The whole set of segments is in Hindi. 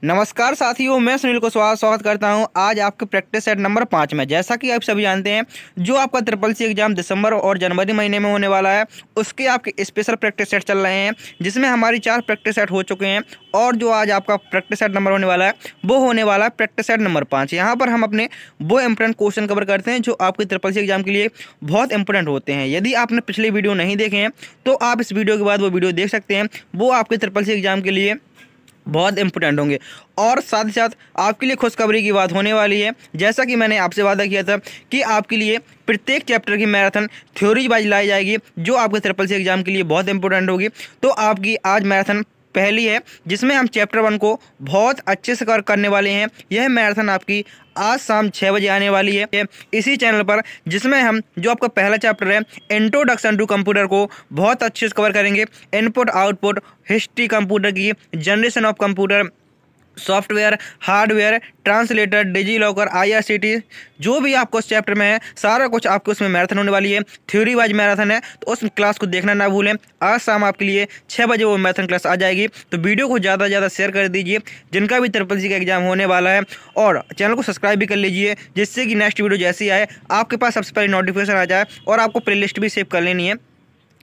नमस्कार साथियों, मैं सुनील कुशवाहा स्वागत करता हूं आज आपके प्रैक्टिस सेट नंबर 5 में। जैसा कि आप सभी जानते हैं, जो आपका ट्रिपल सी एग्जाम दिसंबर और जनवरी महीने में होने वाला है, उसके आपके स्पेशल प्रैक्टिस सेट चल रहे हैं, जिसमें हमारी 4 प्रैक्टिस सेट हो चुके हैं। और जो आज आपका प्रैक्टिस सेट नंबर होने वाला है, वो होने वाला है प्रैक्टिस सेट नंबर 5। यहाँ पर हम अपने वो इंपॉर्टेंट क्वेश्चन कवर करते हैं जो आपके ट्रिपल सी एग्जाम के लिए बहुत इंपॉर्टेंट होते हैं। यदि आपने पिछले वीडियो नहीं देखे हैं तो आप इस वीडियो के बाद वो वीडियो देख सकते हैं। वो आपके ट्रिपल सी एग्जाम के लिए बहुत इंपॉर्टेंट होंगे। और साथ ही साथ आपके लिए खुशखबरी की बात होने वाली है। जैसा कि मैंने आपसे वादा किया था कि आपके लिए प्रत्येक चैप्टर की मैराथन थ्योरी वाइज लाई जाएगी, जो आपके ट्रिपल सी एग्जाम के लिए बहुत इंपॉर्टेंट होगी। तो आपकी आज मैराथन पहली है, जिसमें हम चैप्टर 1 को बहुत अच्छे से कवर करने वाले हैं। यह मैराथन आपकी आज शाम 6 बजे आने वाली है इसी चैनल पर, जिसमें हम जो आपका पहला चैप्टर है इंट्रोडक्शन टू कंप्यूटर को बहुत अच्छे से कवर करेंगे। इनपुट आउटपुट, हिस्ट्री कंप्यूटर की, generation of computer, software, hardware, translator, DigiLocker, IRCT, जो भी आपको उस चैप्टर में है सारा कुछ आपको उसमें मैराथन होने वाली है। थ्योरी वाइज मैराथन है, तो उस क्लास को देखना ना भूलें। आज शाम आपके लिए 6 बजे वो मैराथन क्लास आ जाएगी। तो वीडियो को ज़्यादा से ज़्यादा शेयर कर दीजिए जिनका भी ट्रिपल सी का एग्जाम होने वाला है, और चैनल को सब्सक्राइब भी कर लीजिए, जिससे कि नेक्स्ट वीडियो जैसी आए आपके पास सबसे पहले नोटिफिकेशन आ जाए। और आपको प्ले लिस्ट भी सेव कर लेनी है,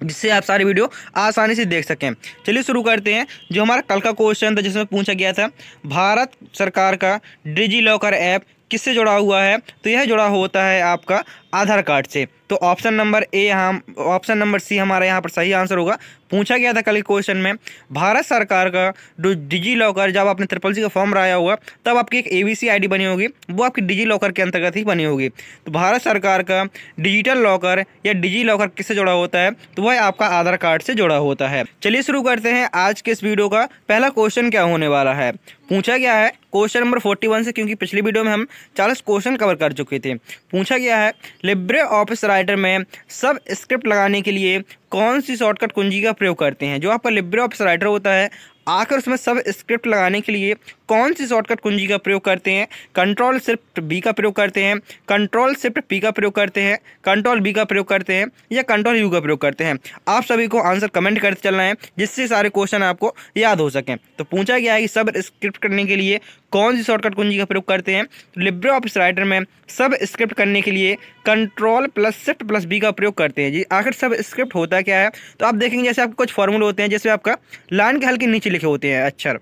जिससे आप सारी वीडियो आसानी से देख सकें। चलिए शुरू करते हैं। जो हमारा कल का क्वेश्चन था, जिसमें पूछा गया था भारत सरकार का डिजी लॉकर ऐप किससे जुड़ा हुआ है, तो यह जुड़ा होता है आपका आधार कार्ड से। तो ऑप्शन नंबर ए, हम ऑप्शन नंबर सी हमारा यहाँ पर सही आंसर होगा। पूछा गया था कल के क्वेश्चन में, भारत सरकार का जो डिजी लॉकर, जब आपने ट्रिपल सी का फॉर्म भराया होगा तब आपकी एक ABC ID बनी होगी, वो आपकी डिजी लॉकर के अंतर्गत ही बनी होगी। तो भारत सरकार का डिजिटल लॉकर या डिजी लॉकर किससे जुड़ा होता है, तो वह आपका आधार कार्ड से जुड़ा होता है। चलिए शुरू करते हैं आज के इस वीडियो का। पहला क्वेश्चन क्या होने वाला है, पूछा गया है क्वेश्चन नंबर 41 से, क्योंकि पिछली वीडियो में हम 40 क्वेश्चन कवर कर चुके थे। पूछा गया है लिब्रे ऑफिस राइटर में सब स्क्रिप्ट लगाने के लिए कौन सी शॉर्टकट कुंजी का प्रयोग करते हैं। जो आपका लिब्रे ऑफिस राइटर होता है, आकर उसमें सब स्क्रिप्ट लगाने के लिए कौन सी शॉर्टकट कुंजी का प्रयोग करते हैं। कंट्रोल शिफ्ट बी का प्रयोग करते हैं, कंट्रोल शिफ्ट पी का प्रयोग करते हैं, कंट्रोल बी का प्रयोग करते हैं, या कंट्रोल यू का प्रयोग करते हैं। आप सभी को आंसर कमेंट करते चलना है, जिससे सारे क्वेश्चन आपको याद हो सकें। तो पूछा गया है कि सब स्क्रिप्ट करने के लिए कौन सी शॉर्टकट कुंजी का प्रयोग करते हैं। लिब्रे ऑफिस राइटर में सब स्क्रिप्ट करने के लिए control plus shift plus B का प्रयोग करते हैं। जी, आखिर सब स्क्रिप्ट होता क्या है, तो आप देखेंगे जैसे आपके कुछ फॉर्मूले होते हैं, जैसे आपका लाइन के हल्के नीचे लिखे होते हैं अक्षर,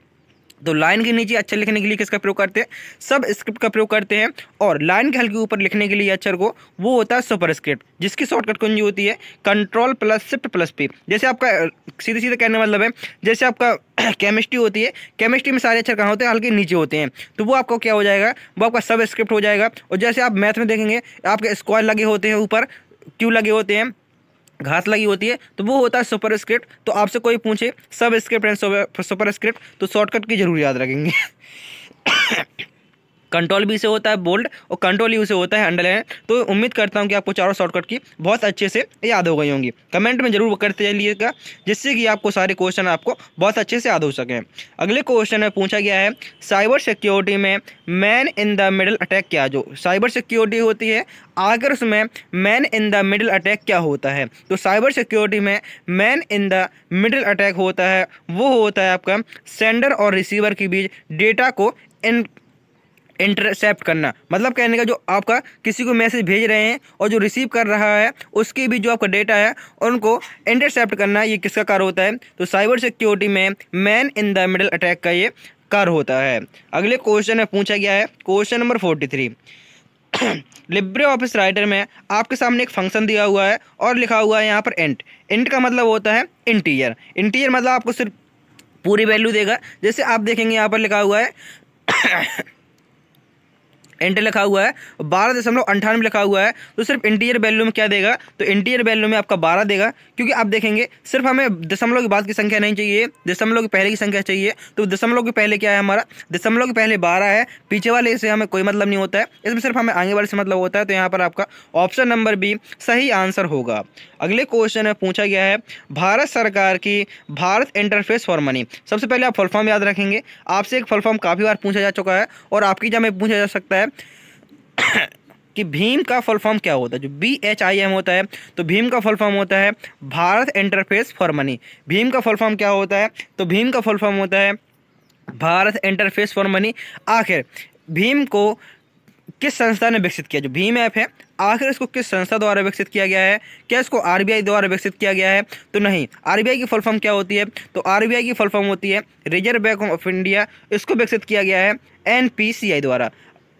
तो लाइन के नीचे अक्षर लिखने के लिए किसका प्रयोग करते हैं, सब स्क्रिप्ट का प्रयोग करते हैं। और लाइन के हल्के ऊपर लिखने के लिए अक्षर को, वो होता है सुपर स्क्रिप्ट, जिसकी शॉर्टकट कुंजी होती है control plus shift plus P. जैसे आपका सीधे सीधे कहने मतलब है, जैसे आपका केमिस्ट्री होती है, केमिस्ट्री में सारे अक्षर कहाँ होते हैं, हल्के नीचे होते हैं, तो वो आपको क्या हो जाएगा, वो आपका सब स्क्रिप्ट हो जाएगा। और जैसे आप मैथ में देखेंगे, आपके स्क्वायर लगे होते हैं, ऊपर क्यू लगे होते हैं, घास लगी होती है, तो वो होता है सुपर स्क्रिप्ट। तो आपसे कोई पूछे सब स्क्रिप्ट एंड सुपर स्क्रिप्ट, तो शॉर्टकट की जरूर याद रखेंगे। कंट्रोल बी से होता है बोल्ड, और कंट्रोल यू से होता है अंडरलाइन। तो उम्मीद करता हूं कि आपको चारों शॉर्टकट की बहुत अच्छे से याद हो गई होंगी। कमेंट में जरूर करते चलिएगा, जिससे कि आपको सारे क्वेश्चन आपको बहुत अच्छे से याद हो सकें। अगले क्वेश्चन में पूछा गया है साइबर सिक्योरिटी में man in the middle attack क्या। जो साइबर सिक्योरिटी होती है, आकर उसमें man in the middle attack क्या होता है। तो साइबर सिक्योरिटी में man in the middle attack होता है, वो होता है आपका सेंडर और रिसीवर के बीच डेटा को इंटरसेप्ट करना। मतलब कहने का, जो आपका किसी को मैसेज भेज रहे हैं और जो रिसीव कर रहा है उसके भी जो आपका डेटा है उनको इंटरसेप्ट करना, ये किसका कार्य होता है। तो साइबर सिक्योरिटी में man in the middle attack का ये कार्य होता है। अगले क्वेश्चन में पूछा गया है question number 43। Libre office writer में आपके सामने एक फंक्शन दिया हुआ है और लिखा हुआ है यहाँ पर इंट। इंट का मतलब होता है इंटीजर। इंटीजर मतलब आपको सिर्फ पूरी वैल्यू देगा। जैसे आप देखेंगे यहाँ पर लिखा हुआ है इंट लिखा हुआ है, 12.98 लिखा हुआ है, तो सिर्फ इंटीजर वैल्यू में क्या देगा, तो इंटीजर वैल्यू में आपका 12 देगा। क्योंकि आप देखेंगे सिर्फ हमें दशमलव के बाद की संख्या नहीं चाहिए, दशमलव के पहले की संख्या चाहिए। तो दशमलव के पहले क्या है हमारा, दशमलव के पहले 12 है, पीछे वाले से हमें कोई मतलब नहीं होता है, इसमें सिर्फ हमें आगे वाले से मतलब होता है। तो यहाँ पर आपका ऑप्शन नंबर बी सही आंसर होगा। अगले क्वेश्चन में पूछा गया है भारत सरकार की भारत इंटरफेस फॉर मनी। सबसे पहले आप फुल फॉर्म याद रखेंगे। आपसे एक फुल फॉर्म काफ़ी बार पूछा जा चुका है, और आपकी एग्जाम में पूछा जा सकता है कि भीम का फुल फॉर्म क्या होता है। जो BHIM होता है, तो भीम का फुल फॉर्म होता है Bharat interface for money. Bhim का फुल फॉर्म क्या होता है, तो भीम का फुल फॉर्म होता है भारत इंटरफेस फॉर मनी। आखिर भीम को किस संस्था ने विकसित किया? जो भीम ऐप है आखिर इसको किस संस्था द्वारा विकसित किया गया है? क्या इसको आरबीआई द्वारा विकसित किया गया है? तो नहीं। आरबीआई की फुल फॉर्म क्या होती है? तो आरबीआई की फुल फॉर्म होती है रिजर्व बैंक ऑफ इंडिया। इसको विकसित किया गया है एनपीसीआई द्वारा।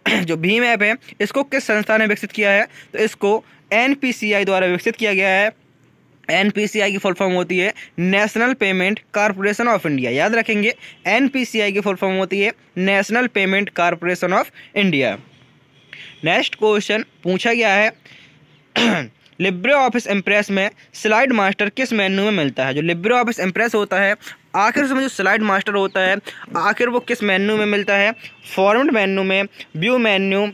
जो भीम ऐप है इसको किस संस्था ने विकसित किया है? तो इसको एनपीसीआई द्वारा विकसित किया गया है। एनपीसीआई की फुल फॉर्म होती है national payment corporation of India. याद रखेंगे, एनपीसीआई की फुल फॉर्म होती है national payment corporation of India. Next question पूछा गया है लिब्रे ऑफिस इम्प्रेस में स्लाइड मास्टर किस मेन्यू में मिलता है? जो लिब्रे ऑफिस इम्प्रेस होता है आखिर उसमें जो स्लाइड मास्टर होता है आखिर वो किस मेन्यू में मिलता है? फॉर्मेट मेन्यू में, व्यू मेन्यू,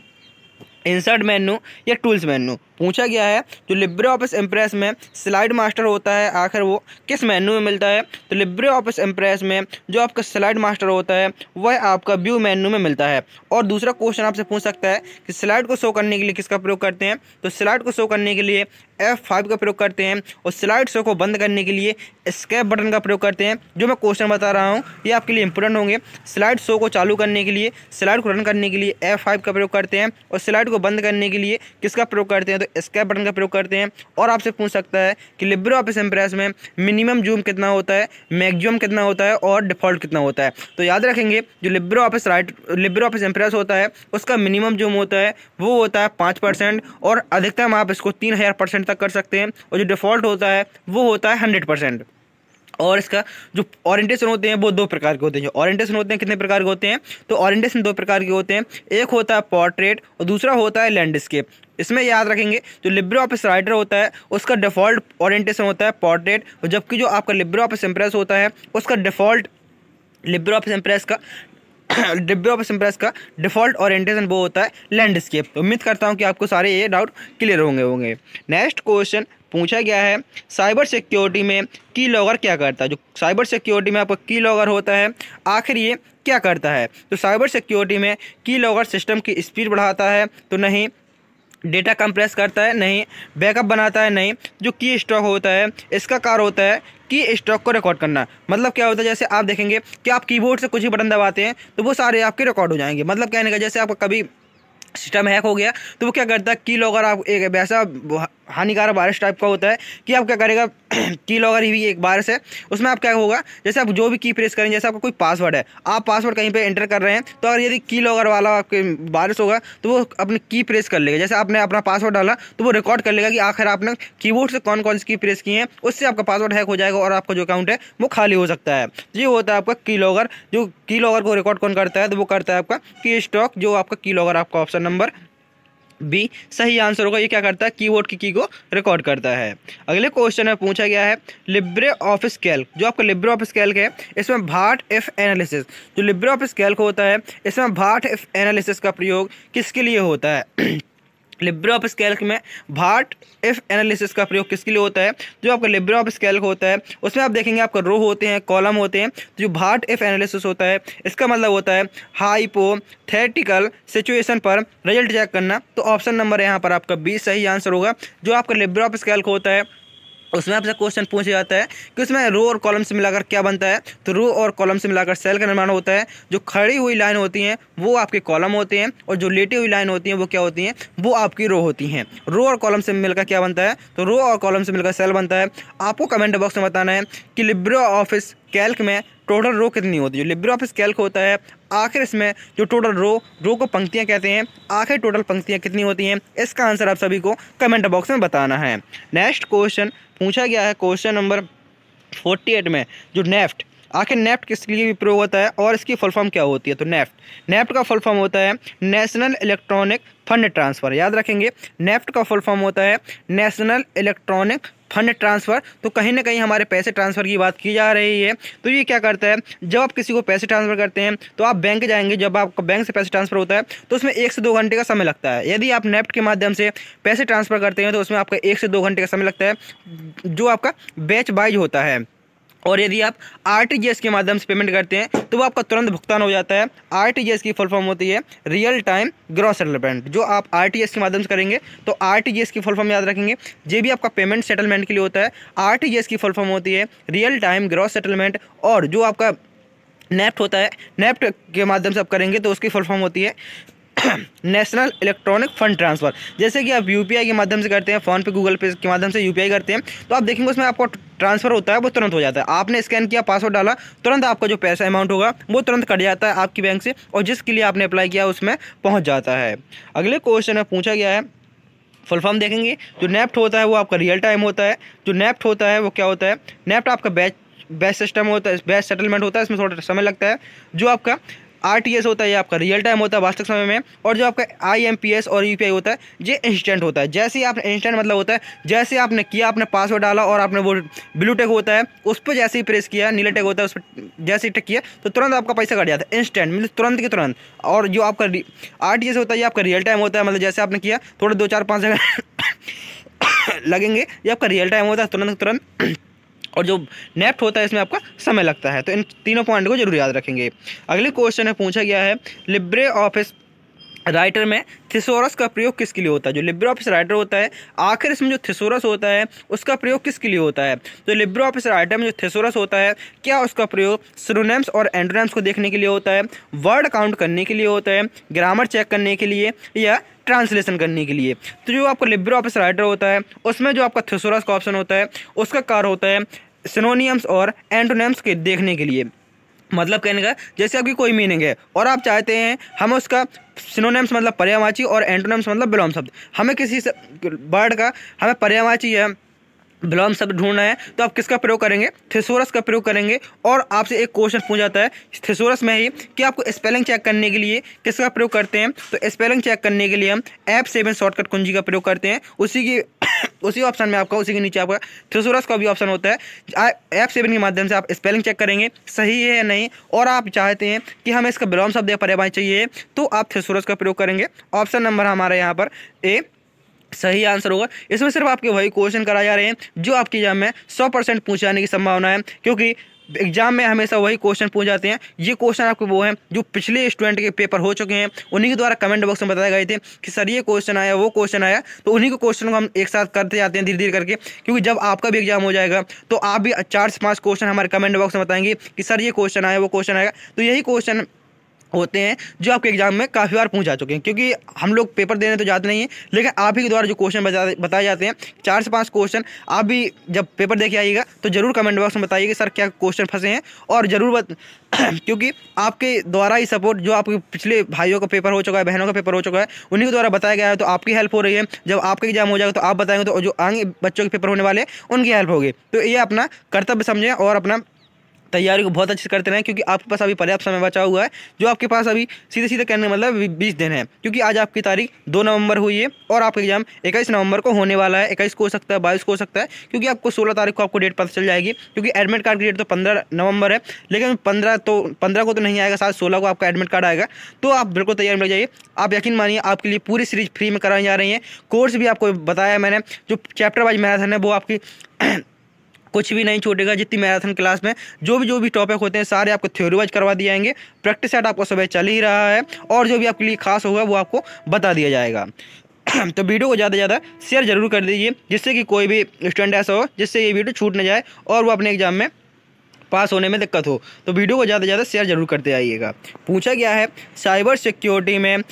इंसर्ट मेन्यू या टूल्स मेन्यू? पूछा गया है जो लिब्रे ऑफिस इम्प्रेस में स्लाइड मास्टर होता है आखिर वो किस मेन्यू में मिलता है? तो लिब्रे ऑफिस इम्प्रेस में जो आपका स्लाइड मास्टर होता है वह आपका व्यू मेन्यू में मिलता है। और दूसरा क्वेश्चन आपसे पूछ सकता है कि स्लाइड को शो करने के लिए किसका प्रयोग करते हैं? तो स्लाइड को शो करने के लिए F5 का प्रयोग करते हैं और स्लाइड शो को बंद करने के लिए एस्केप बटन का प्रयोग करते हैं। जो मैं क्वेश्चन बता रहा हूँ ये आपके लिए इंपॉर्टेंट होंगे। स्लाइड शो को चालू करने के लिए, स्लाइड को रन करने के लिए F5 का प्रयोग करते हैं और स्लाइड को बंद करने के लिए किसका प्रयोग करते हैं? तो एस्केप बटन का प्रयोग करते हैं। और आपसे पूछ सकता है कि लिब्रे ऑफिस इम्प्रेस में मिनिमम जूम कितना होता है, मैक्सिमम कितना होता है और डिफॉल्ट कितना होता है? तो याद रखेंगे जो लिब्रे ऑफिस इम्प्रेस होता है उसका मिनिमम जूम होता है वो होता है 5% और अधिकतम आप इसको 3000% तक कर सकते हैं। और जो डिफ़ॉल्ट होता है वो होता है 100%। और इसका जो ओरिएंटेशन होते हैं वो दो प्रकार के होते हैं। जो ओरिएंटेशन होते हैं कितने प्रकार के होते हैं? तो ओरिएंटेशन दो प्रकार के होते हैं, एक होता है पोर्ट्रेट और दूसरा होता है लैंडस्केप। इसमें याद रखेंगे जो लिब्रे ऑफिस राइटर होता है उसका डिफ़ॉल्ट ओरिएंटेशन होता है पोर्ट्रेट, और जबकि जो आपका लिब्रे ऑफिस इम्प्रेस होता है उसका डिफ़ॉल्ट लिब्रे ऑफिस इम्प्रेस का डिफ़ॉल्ट ओरिएंटेशन वो होता है लैंडस्केप। तो उम्मीद करता हूँ कि आपको सारे ये डाउट क्लियर होंगे। नेक्स्ट क्वेश्चन पूछा गया है साइबर सिक्योरिटी में की लॉगर क्या करता है? जो साइबर सिक्योरिटी में आपका की लॉगर होता है आखिर ये क्या करता है? तो साइबर सिक्योरिटी में की लॉगर सिस्टम की स्पीड बढ़ाता है? तो नहीं। डेटा कंप्रेस करता है? नहीं। बैकअप बनाता है? नहीं। जो की स्टॉक होता है इसका कार्य होता है की स्टॉक को रिकॉर्ड करना। मतलब क्या होता है, जैसे आप देखेंगे कि आप कीबोर्ड से कुछ ही बटन दबाते हैं तो वो सारे आपके रिकॉर्ड हो जाएंगे। मतलब कहने का जैसे आपका कभी सिस्टम हैक हो गया तो वो क्या करता है की लॉगर आप एक वैसा हानिकारक वायरस टाइप का होता है कि आप क्या करेगा की लॉगर ही एक वायरस है, उसमें आप क्या होगा जैसे आप जो भी की प्रेस करेंगे, जैसे आपका कोई पासवर्ड है, आप पासवर्ड कहीं पे एंटर कर रहे हैं तो अगर यदि की लॉगर वाला आपके वायरस होगा तो वो अपनी की प्रेस कर लेगा। जैसे आपने अपना पासवर्ड डाला तो वो रिकॉर्ड कर लेगा कि आखिर आपने कीबोर्ड से कौन कौन सी की प्रेस की है, उससे आपका पासवर्ड हैक हो जाएगा और आपका जो अकाउंट है वो खाली हो सकता है। ये होता है आपका की लॉगर। जो की लॉगर को रिकॉर्ड कौन करता है? तो वो करता है आपका की स्टॉक। जो आपका की लॉगर आपका ऑप्शन नंबर बी सही आंसर होगा। ये क्या करता है? कीबोर्ड की को रिकॉर्ड करता है। अगले क्वेश्चन में पूछा गया है लिब्रे ऑफिस कैल्क। जो आपका लिब्रे ऑफिस कैल्क है इसमें भाट इफ एनालिसिस, जो लिब्रे ऑफिस कैल्क होता है इसमें भाट इफ एनालिसिस का प्रयोग किसके लिए होता है? लिब्रे ऑफिस कैल्क में भाट इफ एनालिसिस का प्रयोग किसके लिए होता है? जो आपका लिब्रे ऑफिस कैल्क होता है उसमें आप देखेंगे आपका रो होते हैं, कॉलम होते हैं। तो जो भाट इफ एनालिसिस होता है इसका मतलब होता है हाइपोथेटिकल सिचुएशन पर रिजल्ट चेक करना। तो ऑप्शन नंबर यहाँ पर आपका बी सही आंसर होगा। जो आपका लिब्रे ऑफिस कैल्क होता है उसमें आपसे क्वेश्चन पूछा जाता है कि उसमें रो और कॉलम से मिलाकर क्या बनता है? तो रो और कॉलम से मिलाकर सेल का निर्माण होता है। जो खड़ी हुई लाइन होती हैं वो आपके कॉलम होते हैं और जो लेटी हुई लाइन होती हैं वो क्या होती हैं? वो आपकी रो होती हैं। रो और कॉलम से मिलकर क्या बनता है? तो रो और कॉलम से मिलकर सेल बनता है। आपको कमेंट बॉक्स में बताना है कि लिब्रे ऑफिस कैल्क में टोटल रो कितनी होती है? जो लिब्रे ऑफिस कैल्क होता है आखिर इसमें जो टोटल रो को पंक्तियां कहते हैं, आखिर टोटल पंक्तियां कितनी होती हैं? इसका आंसर आप सभी को कमेंट बॉक्स में बताना है। नेक्स्ट क्वेश्चन पूछा गया है क्वेश्चन नंबर 48 में जो नेफ्ट, आखिर नेफ्ट किस लिए भी प्रयोग होता है और इसकी फुल फॉर्म क्या होती है? तो नेफ्ट का फुल फॉर्म होता है नेशनल इलेक्ट्रॉनिक फंड ट्रांसफ़र। याद रखेंगे नेफ्ट का फुल फॉर्म होता है नेशनल इलेक्ट्रॉनिक फंड ट्रांसफ़र। तो कहीं ना कहीं हमारे पैसे ट्रांसफ़र की बात की जा रही है। तो ये क्या करता है, जब आप किसी को पैसे ट्रांसफ़र करते हैं तो आप बैंक जाएंगे, जब आपका बैंक से पैसे ट्रांसफ़र होता है तो उसमें 1 से 2 घंटे का समय लगता है। यदि आप नेफ्ट के माध्यम से पैसे ट्रांसफ़र करते हैं तो उसमें आपका 1 से 2 घंटे का समय लगता है, जो आपका बैच वाइज होता है। और यदि आप आरटीजीएस के माध्यम से पेमेंट करते हैं तो वो आपका तुरंत भुगतान हो जाता है। आरटीजीएस की फुल फॉर्म होती है रियल टाइम ग्रॉस सेटलमेंट। जो आप आरटीजीएस के माध्यम से करेंगे तो आरटीजीएस की फुल फॉर्म याद रखेंगे, जे भी आपका पेमेंट सेटलमेंट के लिए होता है। आरटीजीएस की फुल फॉर्म होती है रियल टाइम ग्रॉस सेटलमेंट। और जो आपका नेफ्ट होता है, नेफ्ट के माध्यम से आप करेंगे तो उसकी फुल फॉर्म होती है नेशनल इलेक्ट्रॉनिक फंड ट्रांसफ़र। जैसे कि आप यूपीआई के माध्यम से करते हैं, फ़ोन पे, गूगल पे के माध्यम से यूपीआई करते हैं, तो आप देखेंगे उसमें आपको ट्रांसफ़र होता है वो तुरंत हो जाता है। आपने स्कैन किया, पासवर्ड डाला, तुरंत आपका जो पैसा अमाउंट होगा वो तुरंत कट जाता है आपकी बैंक से, और जिसके लिए आपने अप्लाई किया उसमें पहुँच जाता है। अगले क्वेश्चन में पूछा गया है, फुल फॉर्म देखेंगे। जो नेफ्ट होता है वो आपका रियल टाइम होता है। जो नेफ्ट होता है वो क्या होता है, नेफ्ट आपका बैच सिस्टम होता है, बैच सेटलमेंट होता है, इसमें थोड़ा समय लगता है। जो आपका आरटीएस होता है ये आपका रियल टाइम होता है, वास्तविक समय में। और जो आपका आईएमपीएस और यूपीआई होता है ये इंस्टेंट होता है। जैसे ही आपने इंस्टेंट मतलब होता है जैसे आपने किया, आपने पासवर्ड डाला और आपने वो ब्लू टिक होता है उस पर जैसे ही प्रेस किया, नीला टिक होता है उस पर जैसे ही टिक किया तो तुरंत आपका पैसा कट जाता है, इंस्टेंट मतलब तुरंत के तुरंत। और जो आपका आरटीएस होता है ये आपका रियल टाइम होता है, मतलब जैसे आपने किया थोड़े 2-4-5 सेकंड लगेंगे, ये आपका रियल टाइम होता है, तुरंत तुरंत। और जो नेफ्ट होता है इसमें आपका समय लगता है। तो इन तीनों पॉइंट को जरूर याद रखेंगे। अगले क्वेश्चन में पूछा गया है, लिब्रे ऑफिस राइटर में थिसोरस का प्रयोग किसके लिए होता है। जो लिब्रे ऑफिस राइटर होता है आखिर इसमें जो थिसोरस होता है उसका प्रयोग किसके लिए होता है। तो लिब्रे ऑफिस राइटर में जो थिसोरस होता है क्या उसका प्रयोग सिनोनिम्स और एंटोनिम्स को देखने के लिए होता है, वर्ड काउंट करने के लिए होता है, ग्रामर चेक करने के लिए, या ट्रांसलेशन करने के लिए। तो जो आपका लिब्रे ऑफिस राइटर होता है उसमें जो आपका थिसोरस का ऑप्शन होता है उसका कार्य होता है सिनोनिम्स और एंटोनिम्स के देखने के लिए। मतलब कहने का जैसे आपकी कोई मीनिंग है और आप चाहते हैं हम उसका सिनोनिम्स मतलब पर्यायवाची और एंटोनिम्स मतलब विलोम शब्द, हमें किसी वर्ड का हमें पर्यायवाची या विलोम शब्द ढूंढना है तो आप किसका प्रयोग करेंगे, थिसोरस का प्रयोग करेंगे। और आपसे एक क्वेश्चन पूछा जाता है थिसोरस में ही कि आपको स्पेलिंग चेक करने के लिए किसका प्रयोग करते हैं। तो स्पेलिंग चेक करने के लिए हम F7 शॉर्टकट कुंजी का प्रयोग करते हैं। उसी ऑप्शन में आपका उसी के नीचे आपका थिसोरस का भी ऑप्शन होता है। F7 के माध्यम से आप स्पेलिंग चेक करेंगे सही है या नहीं, और आप चाहते हैं कि हमें इसका विलोम शब्द या पर्यायवाची चाहिए तो आप थिसोरस का प्रयोग करेंगे। ऑप्शन नंबर हमारे यहाँ पर ए सही आंसर होगा। इसमें सिर्फ आपके वही क्वेश्चन कराए जा रहे हैं जो आपकी एग्जाम में 100% पूछे जाने की संभावना है, क्योंकि एग्जाम में हमेशा वही क्वेश्चन पूछ जाते हैं। ये क्वेश्चन आपके वो हैं जो पिछले स्टूडेंट के पेपर हो चुके हैं, उन्हीं के द्वारा कमेंट बॉक्स में बताए गए थे कि सर ये क्वेश्चन आया वो क्वेश्चन आया, तो उन्हीं को क्वेश्चन को हम एक साथ करते जाते हैं धीरे धीरे करके। क्योंकि जब आपका भी एग्जाम हो जाएगा तो आप भी 4 से 5 क्वेश्चन हमारे कमेंट बॉक्स में बताएंगे कि सर ये क्वेश्चन आया वो क्वेश्चन आएगा। तो यही क्वेश्चन होते हैं जो आपके एग्जाम में काफ़ी बार पूछ जा चुके हैं, क्योंकि हम लोग पेपर देने तो जाते नहीं हैं, लेकिन आप ही के द्वारा जो क्वेश्चन बताए जाते हैं 4 से 5 क्वेश्चन, आप भी जब पेपर देके आइएगा तो ज़रूर कमेंट बॉक्स में बताइएगा सर क्या क्वेश्चन फंसे हैं, और ज़रूर क्योंकि आपके द्वारा ही सपोर्ट जो आपके पिछले भाइयों का पेपर हो चुका है, बहनों का पेपर हो चुका है, उन्हीं के द्वारा बताया गया है, तो आपकी हेल्प हो रही है। जब आपका एग्जाम हो जाएगा तो आप बताएंगे तो जो आगे बच्चों के पेपर होने वाले उनकी हेल्प होगी। तो ये अपना कर्तव्य समझें और अपना तैयारी को बहुत अच्छे से करते रहें, क्योंकि आपके पास अभी पर्याप्त समय बचा हुआ है। जो आपके पास अभी सीधे सीधे कहने का मतलब 20 दिन है, क्योंकि आज आपकी तारीख 2 नवंबर हुई है और आपका एग्जाम 21 नवंबर को होने वाला है। 21 को हो सकता है, 22 को हो सकता है, क्योंकि आपको 16 तारीख को आपको डेट पता चल जाएगी, क्योंकि एडमिट कार्ड की डेट तो 15 नवंबर है, लेकिन 15 को तो नहीं आएगा, शायद 16 को आपका एडमिट कार्ड आएगा। तो आप बिल्कुल तैयार लग जाइए। आप यकीन मानिए आपके लिए पूरी सीरीज फ्री में कराई जा रही है। कोर्स भी आपको बताया मैंने, जो चैप्टर वाइज मैराथन है वो आपकी कुछ भी नहीं छूटेगा। जितनी मैराथन क्लास में जो भी टॉपिक होते हैं सारे आपको थ्योरी वाइज करवा दिए जाएंगे। प्रैक्टिस सेट आपको सुबह चल ही रहा है, और जो भी आपके लिए खास होगा वो आपको बता दिया जाएगा। तो वीडियो को ज़्यादा से ज़्यादा शेयर जरूर कर दीजिए, जिससे कि कोई भी स्टूडेंट ऐसा हो जिससे ये वीडियो छूट न जाए और वो अपने एग्जाम में पास होने में दिक्कत हो। तो वीडियो को ज़्यादा से ज़्यादा शेयर जरूर करते आइएगा। पूछा गया है साइबर सिक्योरिटी में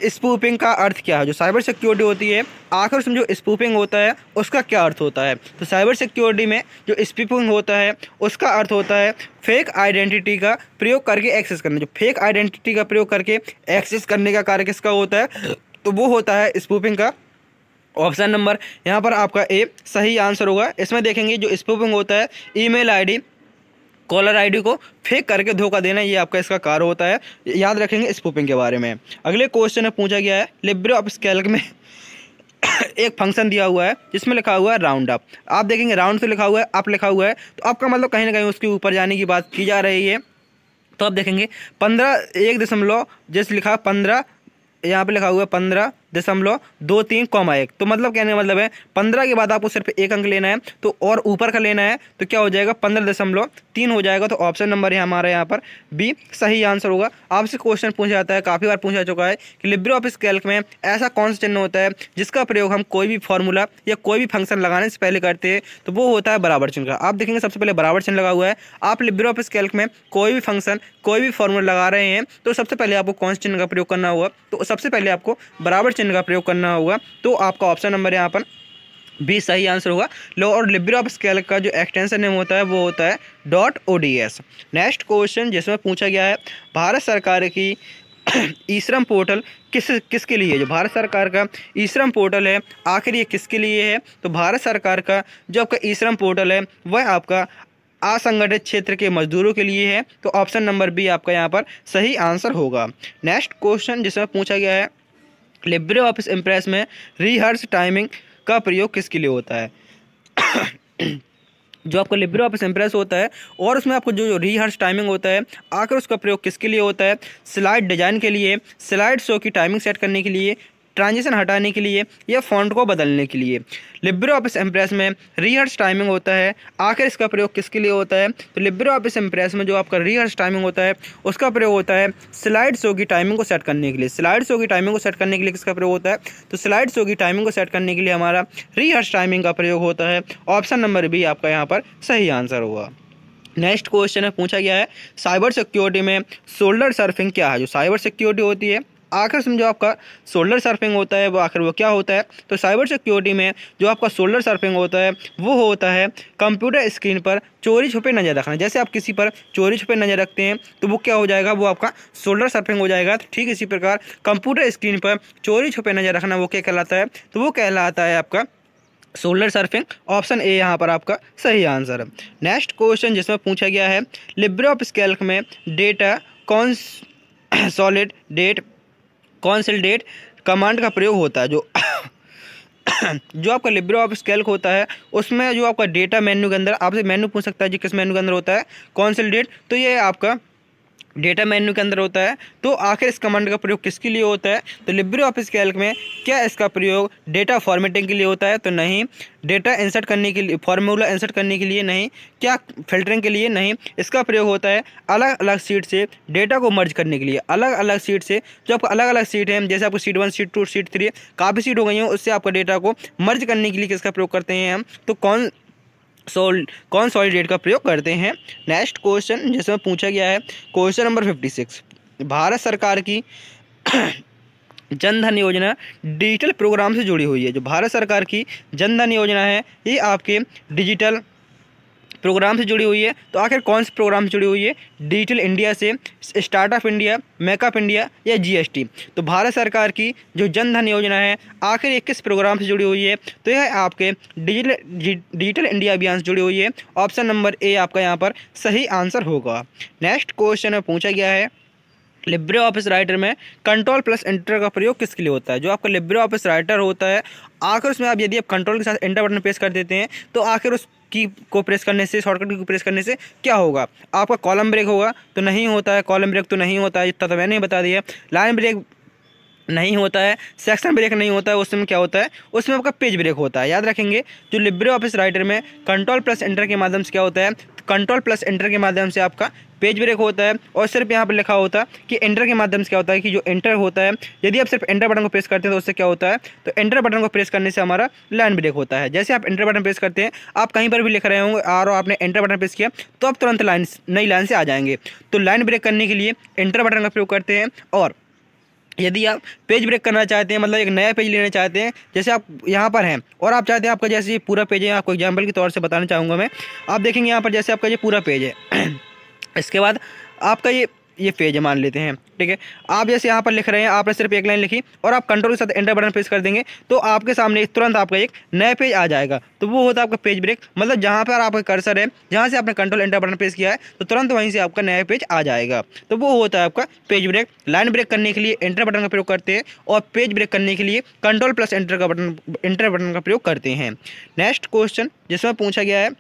स्पूपिंग का अर्थ क्या है। जो साइबर सिक्योरिटी होती है आखिर उसमें जो स्पूपिंग होता है उसका क्या अर्थ होता है। तो साइबर सिक्योरिटी में जो स्पूपिंग होता है उसका अर्थ होता है फेक आइडेंटिटी का प्रयोग करके एक्सेस करना। जो फेक आइडेंटिटी का प्रयोग करके एक्सेस करने का कार्य किसका होता है, तो वो होता है स्पूपिंग का। ऑप्शन नंबर यहाँ पर आपका ए सही आंसर होगा। इसमें देखेंगे जो स्पूपिंग होता है ईमेल आईडी, कॉलर आईडी को फेक करके धोखा देना, ये आपका इसका कार्य होता है। याद रखेंगे स्पूपिंग के बारे में। अगले क्वेश्चन में पूछा गया है लिब्रे ऑफिस कैल्क में एक फंक्शन दिया हुआ है जिसमें लिखा हुआ है राउंड अप। आप देखेंगे राउंड से लिखा हुआ है, अप लिखा हुआ है, तो आपका मतलब कहीं ना कहीं उसके ऊपर जाने की बात की जा रही है। तो आप देखेंगे 15 1 दशमलव जैसे लिखा 15, यहाँ पे लिखा हुआ है 15 15.23, तो मतलब कहने का मतलब है 15 के बाद आपको सिर्फ एक अंक लेना है, तो और ऊपर का लेना है तो क्या हो जाएगा 15.3 हो जाएगा। तो ऑप्शन नंबर है हमारा यहाँ पर बी सही आंसर होगा। आपसे क्वेश्चन पूछा जाता है, काफ़ी बार पूछा चुका है कि लिब्रे ऑफिस कैल्क में ऐसा कौन सा चिन्ह होता है जिसका प्रयोग हम कोई भी फॉर्मूला या कोई भी फंक्शन लगाने से पहले करते हैं, तो वो होता है बराबर चिन्ह का। आप देखेंगे सबसे पहले बराबर चिन्ह लगा हुआ है। आप लिब्रे ऑफिस कैल्क में कोई भी फंक्शन कोई भी फॉर्मूला लगा रहे हैं तो सबसे पहले आपको कौन से चिन्ह का प्रयोग करना होगा, तो सबसे पहले आपको बराबर चिन्ह का प्रयोग करना होगा। तो आपका ऑप्शन नंबर यहाँ पर भी सही आंसर होगा। लो और लिब्रे ऑफिस कैल्क का जो एक्सटेंशन नेम होता है वो होता है .ods। नेक्स्ट क्वेश्चन जिसमें पूछा गया है भारत सरकार की ई श्रम पोर्टल किसके लिए है। जो भारत सरकार का ई श्रम पोर्टल है आखिर ये किसके लिए है, तो भारत सरकार का जो आपका ई श्रम पोर्टल है वह आपका असंगठित क्षेत्र के मजदूरों के लिए है। तो ऑप्शन नंबर बी आपका यहाँ पर सही आंसर होगा। नेक्स्ट क्वेश्चन जिसमें पूछा गया है लिब्रे ऑफिस इम्प्रेस में रिहर्स टाइमिंग का प्रयोग किसके लिए होता है। जो आपका लिब्रे ऑफिस इम्प्रेस होता है और उसमें आपको जो रिहर्स टाइमिंग होता है आखिर उसका प्रयोग किसके लिए होता है, स्लाइड डिजाइन के लिए, स्लाइड शो की टाइमिंग सेट करने के लिए, ट्रांजिशन हटाने के लिए या फॉन्ट को बदलने के लिए। लिब्रे ऑफिस इम्प्रेस में रिहर्स टाइमिंग होता है, आखिर इसका प्रयोग किसके लिए होता है, तो लिब्रे ऑफिस इम्प्रेस में जो आपका रिहर्स टाइमिंग होता है उसका प्रयोग होता है स्लाइड शो की टाइमिंग को सेट करने के लिए। स्लाइड शो की टाइमिंग को सेट करने के लिए किसका प्रयोग होता है, तो स्लाइड शो की टाइमिंग को सेट करने के लिए हमारा रिहर्स टाइमिंग का प्रयोग होता है। ऑप्शन नंबर बी आपका यहाँ पर सही आंसर होगा। नेक्स्ट क्वेश्चन है पूछा गया है साइबर सिक्योरिटी में शोल्डर सर्फिंग क्या है। जो साइबर सिक्योरिटी होती है आखिर उसमें जो आपका शोल्डर सर्फिंग होता है वो आखिर वो क्या होता है, तो साइबर सिक्योरिटी में जो आपका शोल्डर सर्फिंग होता है वो होता है कंप्यूटर स्क्रीन पर चोरी छुपे नज़र रखना। जैसे आप किसी पर चोरी छुपे नज़र रखते हैं तो वो क्या हो जाएगा, वो आपका शोल्डर सर्फिंग हो जाएगा। तो ठीक इसी प्रकार कंप्यूटर स्क्रीन पर चोरी छुपे नज़र रखना वो क्या कहलाता है, तो वो कहलाता है आपका शोल्डर सर्फिंग। ऑप्शन ए यहाँ पर आपका सही आंसर है। नेक्स्ट क्वेश्चन जिसमें पूछा गया है लिब्रे ऑफिस कैल्क में डेटा कंसोलिडेट कमांड का प्रयोग होता है। जो जो आपका लिब्रे ऑफिस कैल्क होता है उसमें जो आपका डेटा मेन्यू के अंदर आपसे मेन्यू पूछ सकता है जी किस मेन्यू के अंदर होता है, कंसोलिडेट, तो ये आपका डेटा मेन्यू के अंदर होता है। तो आखिर इस कमांड का प्रयोग किसके लिए होता है, तो लिब्रे ऑफिस कैल्क में क्या इसका प्रयोग डेटा फॉर्मेटिंग के लिए होता है, तो नहीं। डेटा इंसर्ट करने के लिए, फार्मूला इंसर्ट करने के लिए नहीं। क्या फिल्टरिंग के लिए, नहीं। इसका प्रयोग होता है अलग अलग सीट से डेटा को मर्ज करने के लिए। अलग अलग सीट से जो आपको अलग अलग सीट है जैसे आपको सीट 1 सीट 2 सीट 3 काफ़ी सीट हो गई हैं उससे आपका डेटा को मर्ज करने के लिए किसका प्रयोग करते हैं हम, तो कंसोलिडेट का प्रयोग करते हैं। नेक्स्ट क्वेश्चन जिसमें पूछा गया है क्वेश्चन नंबर 56 भारत सरकार की जन धन योजना डिजिटल प्रोग्राम से जुड़ी हुई है। जो भारत सरकार की जन धन योजना है ये आपके डिजिटल प्रोग्राम से जुड़ी हुई है। तो आखिर कौन से प्रोग्राम से जुड़ी हुई है, डिजिटल इंडिया से, स्टार्टअप इंडिया, मेकअप इंडिया या जीएसटी। तो भारत सरकार की जो जन धन योजना है आखिर ये किस प्रोग्राम से जुड़ी हुई है, तो यह आपके डिजिटल इंडिया अभियान से जुड़ी हुई है। ऑप्शन नंबर ए आपका यहाँ पर सही आंसर होगा। नेक्स्ट क्वेश्चन में पूछा गया है लिब्रे ऑफिस राइटर में कंट्रोल प्लस एंटर का प्रयोग किसके लिए होता है। जो आपका लिब्रे ऑफिस राइटर होता है आखिर उसमें आप यदि आप कंट्रोल के साथ एंटर बटन प्रेस कर देते हैं तो आखिर उस की को प्रेस करने से, शॉर्टकट की को प्रेस करने से क्या होगा, आपका कॉलम ब्रेक होगा, तो नहीं होता है। कॉलम ब्रेक तो नहीं होता है, इतना तो मैंने बता दिया। लाइन ब्रेक नहीं होता है, सेक्शन ब्रेक नहीं होता है, उसमें क्या होता है, उसमें आपका पेज ब्रेक होता है। याद रखेंगे जो लिब्रे ऑफिस राइटर में कंट्रोल प्लस एंटर के माध्यम से क्या होता है, कंट्रोल प्लस एंटर के माध्यम से आपका पेज ब्रेक होता है। और सिर्फ यहाँ पर लिखा होता है कि एंटर के माध्यम से क्या होता है कि जो एंटर होता है यदि आप सिर्फ एंटर बटन को प्रेस करते हैं तो उससे क्या होता है, तो एंटर बटन को प्रेस करने से हमारा लाइन ब्रेक होता है। जैसे आप एंटर बटन प्रेस करते हैं आप कहीं पर भी लिख रहे होंगे और आपने एंटर बटन प्रेस किया तो आप तुरंत नई लाइन से आ जाएंगे। तो लाइन ब्रेक करने के लिए एंटर बटन का प्रयोग करते हैं। और यदि आप पेज ब्रेक करना चाहते हैं, मतलब एक नया पेज लेना चाहते हैं, जैसे आप यहाँ पर हैं और आप चाहते हैं आपका जैसे ये पूरा पेज है, आपको एग्जांपल के तौर से बताना चाहूँगा मैं। आप देखेंगे यहाँ पर जैसे आपका ये पूरा पेज है इसके बाद आपका ये पेज है मान लेते हैं, ठीक है। आप जैसे यहाँ पर लिख रहे हैं, आपने सिर्फ एक लाइन लिखी और आप कंट्रोल के साथ एंटर बटन प्रेस कर देंगे तो आपके सामने तुरंत आपका एक नया पेज आ जाएगा। तो वो होता है आपका पेज ब्रेक। मतलब जहाँ पर आपका कर्सर है, जहाँ से आपने कंट्रोल एंटर बटन प्रेस किया है तो तुरंत वहीं से आपका नया पेज आ जाएगा। तो वो होता है आपका पेज ब्रेक। लाइन ब्रेक करने के लिए एंटर बटन का प्रयोग करते हैं और पेज ब्रेक करने के लिए कंट्रोल प्लस एंटर बटन का प्रयोग करते हैं। नेक्स्ट क्वेश्चन जिसमें पूछा गया है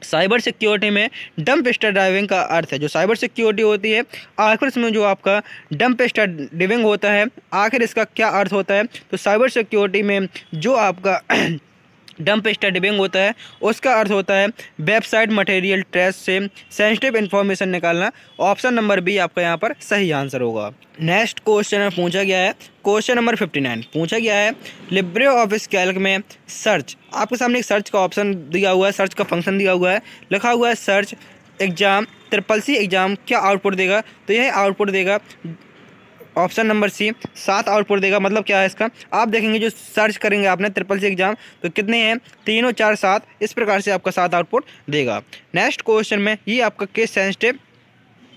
साइबर सिक्योरिटी में डंप स्टार ड्राइविंग का अर्थ है, जो साइबर सिक्योरिटी होती है आखिर इसमें जो आपका डंप स्टार ड्राइविंग होता है, आखिर इसका क्या अर्थ होता है। तो साइबर सिक्योरिटी में जो आपका डंप स्टार ड्राइविंग होता है उसका अर्थ होता है वेबसाइट मटेरियल ट्रेस से सेंसिटिव इन्फॉर्मेशन निकालना। ऑप्शन नंबर बी आपका यहाँ पर सही आंसर होगा। नेक्स्ट क्वेश्चन में पूछा गया है, क्वेश्चन नंबर 59 पूछा गया है लिब्रे ऑफिस कैल्क में सर्च। आपके सामने एक सर्च का ऑप्शन दिया हुआ है, सर्च का फंक्शन दिया हुआ है, लिखा हुआ है सर्च एग्जाम CCC एग्जाम क्या आउटपुट देगा। तो यह आउटपुट देगा ऑप्शन नंबर सी 7 आउटपुट देगा। मतलब क्या है इसका, आप देखेंगे जो सर्च करेंगे आपने CCC एग्जाम तो कितने हैं 3 4 7, इस प्रकार से आपका 7 आउटपुट देगा। नेक्स्ट क्वेश्चन में ये आपका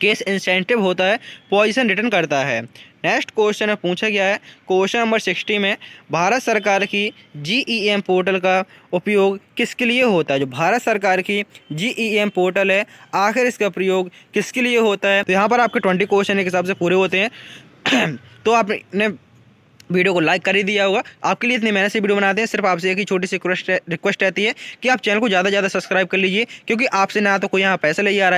केस इंसेंटिव होता है, पोजीशन रिटर्न करता है। नेक्स्ट क्वेश्चन में पूछा गया है क्वेश्चन नंबर 60 में भारत सरकार की GEM पोर्टल का उपयोग किसके लिए होता है। जो भारत सरकार की GEM पोर्टल है आखिर इसका प्रयोग किसके लिए होता है। तो यहाँ पर आपके 20 क्वेश्चन एक हिसाब से पूरे होते हैं। तो आपने वीडियो को लाइक कर ही दिया होगा। आपके लिए इतनी मेहनत से वीडियो बनाते हैं, सिर्फ आपसे एक ही छोटी सी रिक्वेस्ट रहती है कि आप चैनल को ज़्यादा से ज़्यादा सब्सक्राइब कर लीजिए, क्योंकि आपसे ना तो कोई यहाँ पैसा लिया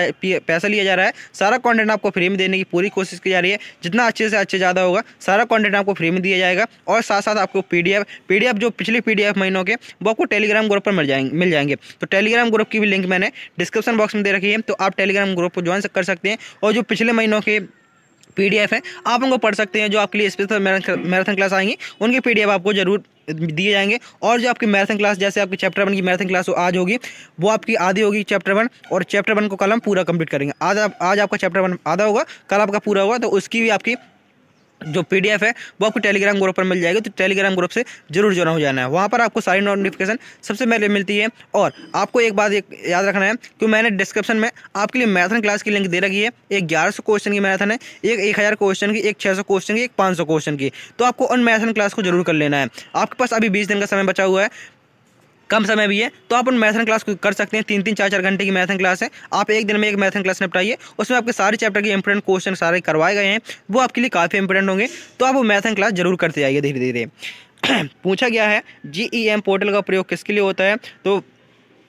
जा रहा है, सारा कंटेंट आपको फ्री में देने की पूरी कोशिश की जा रही है। जितना अच्छे से अच्छे ज़्यादा होगा सारा कंटेंट आपको फ्री में दिया जाएगा, और साथ साथ आपको PDF जो पिछले PDF महीनों के वो आपको टेलीग्राम ग्रुप पर मिल जाएंगे। तो टेलीग्राम ग्रुप की भी लिंक मैंने डिस्क्रिप्शन बॉक्स में दे रखी है, तो आप टेलीग्राम ग्रुप को ज्वाइन कर सकते हैं, और जो पिछले महीनों के PDF है आप उनको पढ़ सकते हैं। जो आपके लिए स्पेशल मैराथन क्लास आएंगी उनकी PDF आपको जरूर दिए जाएंगे। और जो आपकी मैराथन क्लास, जैसे आपकी चैप्टर 1 की मैराथन क्लास आज होगी, वो आपकी आधी होगी चैप्टर 1, और चैप्टर 1 को कल हम पूरा कंप्लीट करेंगे। आज आपका चैप्टर 1 आधा होगा, कल आपका पूरा होगा, तो उसकी भी आपकी जो PDF है वो आपको टेलीग्राम ग्रुप पर मिल जाएगी। तो टेलीग्राम ग्रुप से जरूर जुड़ा हो जाना है, वहाँ पर आपको सारी नोटिफिकेशन सबसे पहले मिलती है। और आपको एक बात याद रखना है कि मैंने डिस्क्रिप्शन में आपके लिए मैराथन क्लास की लिंक दे रखी है। एक 1100 क्वेश्चन की मैराथन है, एक 1000 क्वेश्चन की, एक 600 क्वेश्चन की, एक 500 क्वेश्चन की। तो आपको उन मैराथन क्लास को जरूर कर लेना है। आपके पास अभी 20 दिन का समय बचा हुआ है, कम समय भी है, तो आप उन मैराथन क्लास को कर सकते हैं। 3-3 4-4 घंटे की मैराथन क्लास है, आप एक दिन में एक मैराथन क्लास निपटाइए। उसमें आपके सारे चैप्टर के इंपॉर्टेंट क्वेश्चन सारे करवाए गए हैं, वो आपके लिए काफ़ी इंपॉर्टेंट होंगे। तो आप वो मैराथन क्लास जरूर करते जाइए धीरे धीरे। पूछा गया है GEM पोर्टल का प्रयोग किसके लिए होता है। तो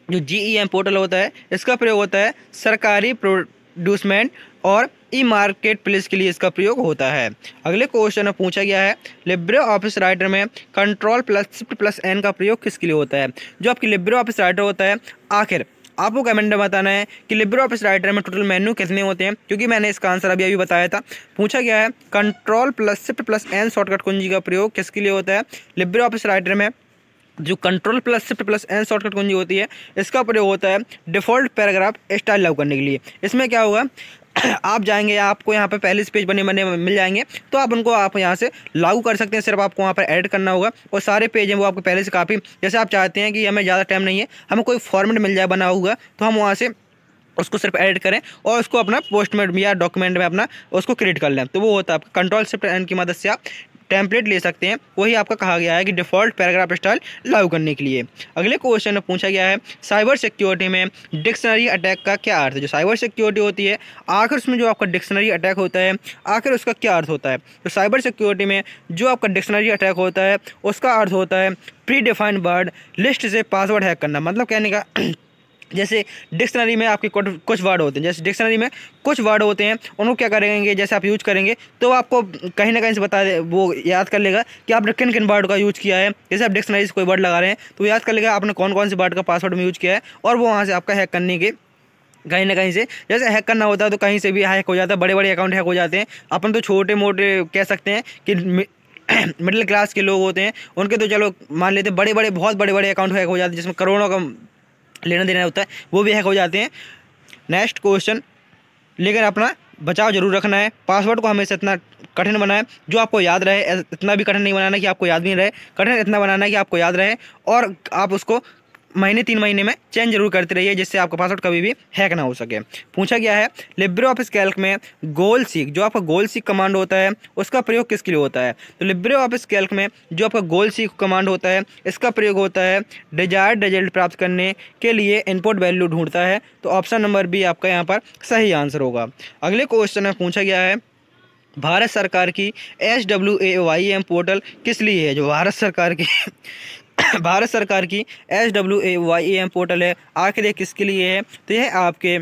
जो GEM पोर्टल होता है इसका प्रयोग होता है सरकारी प्रोड्यूसमेंट और मार्केट प्लेस के लिए इसका प्रयोग होता है। अगले क्वेश्चन में पूछा गया है लिब्रे ऑफिस राइटर में Ctrl+Shift+N का प्रयोग किसके लिए होता है। जो आपकी लिब्रे ऑफिस राइटर होता है, आखिर आपको कमेंट में बताना है कि लिब्रे ऑफिस राइटर में टोटल मेन्यू कितने होते हैं, क्योंकि मैंने इसका आंसर अभी बताया था। पूछा गया है Ctrl+Shift+N शॉर्टकट कुंजी का प्रयोग किसके लिए होता है। लिब्रे ऑफिस राइटर में जो Ctrl+Shift+N शॉर्टकट कुंजी होती है इसका प्रयोग होता है डिफ़ॉल्ट पैराग्राफ स्टाइल लागू करने के लिए। इसमें क्या होगा, आप जाएंगे, आपको यहाँ पे पहले से पेज बने मिल जाएंगे, तो आप उनको आप यहाँ से लागू कर सकते हैं। सिर्फ आपको वहाँ पर एडिट करना होगा, और सारे पेज हैं वो आपको पहले से काफ़ी, जैसे आप चाहते हैं कि हमें ज़्यादा टाइम नहीं है, हमें कोई फॉर्मेट मिल जाए बना हुआ, तो हम वहाँ से उसको सिर्फ एडिट करें और उसको अपना पोस्ट में या डॉक्यूमेंट में अपना उसको क्रिएट कर लें। तो वो होता है आपका Ctrl+Shift+N की मदद से आप टेम्पलेट ले सकते हैं। वही आपका कहा गया है कि डिफ़ॉल्ट पैराग्राफ स्टाइल लागू करने के लिए। अगले क्वेश्चन में पूछा गया है साइबर सिक्योरिटी में डिक्शनरी अटैक का क्या अर्थ है। जो साइबर सिक्योरिटी होती है आखिर उसमें जो आपका डिक्शनरी अटैक होता है आखिर उसका क्या अर्थ होता है। तो साइबर सिक्योरिटी में जो आपका डिक्शनरी अटैक होता है उसका अर्थ होता है प्री डिफाइंड वर्ड लिस्ट से पासवर्ड हैक करना। मतलब कहने का जैसे डिक्शनरी में आपके कुछ वर्ड होते हैं, जैसे डिक्शनरी में कुछ वर्ड होते हैं, उनको क्या करेंगे, जैसे आप यूज करेंगे तो आपको कहीं ना कहीं से बता दे, वो याद कर लेगा कि आपने किन किन वर्ड का यूज़ किया है। जैसे आप डिक्शनरी से कोई वर्ड लगा रहे हैं तो याद कर लेगा आपने कौन कौन से वर्ड का पासवर्ड में यूज़ किया है, और वो वहाँ से आपका हैक करने के कहीं ना कहीं से, जैसे हैक करना होता है तो कहीं से भी हैक हो जाता है, बड़े बड़े अकाउंट हैक हो जाते हैं। अपन तो छोटे मोटे कह सकते हैं कि मिडिल क्लास के लोग होते हैं उनके तो चलो मान लेते हैं, बड़े बड़े बहुत बड़े बड़े अकाउंट हैक हो जाते हैं जिसमें करोड़ों का लेना देना होता है, वो भी हैक हो जाते हैं। नेक्स्ट क्वेश्चन, लेकिन अपना बचाव जरूर रखना है। पासवर्ड को हमेशा इतना कठिन बनाएं जो आपको याद रहे, इतना भी कठिन नहीं बनाना कि आपको याद नहीं रहे, कठिन इतना बनाना है कि आपको याद रहे, और आप उसको महीने 3 महीने में चेंज जरूर करते रहिए जिससे आपका पासवर्ड कभी भी हैक ना हो सके। पूछा गया है लिब्रे ऑफिस कैल्क में गोल सीक, जो आपका गोल सीक कमांड होता है उसका प्रयोग किसके लिए होता है। तो लिब्रे ऑफिस कैल्क में जो आपका गोल सीक कमांड होता है इसका प्रयोग होता है डिजायर्ड रिजल्ट प्राप्त करने के लिए इनपुट वैल्यू ढूंढता है। तो ऑप्शन नंबर बी आपका यहाँ पर सही आंसर होगा। अगले क्वेश्चन में पूछा गया है भारत सरकार की SWAYM पोर्टल किस लिए है। जो भारत सरकार की भारत सरकार की SWAYEM पोर्टल है, आखिर ये किसके लिए है? तो यह आपके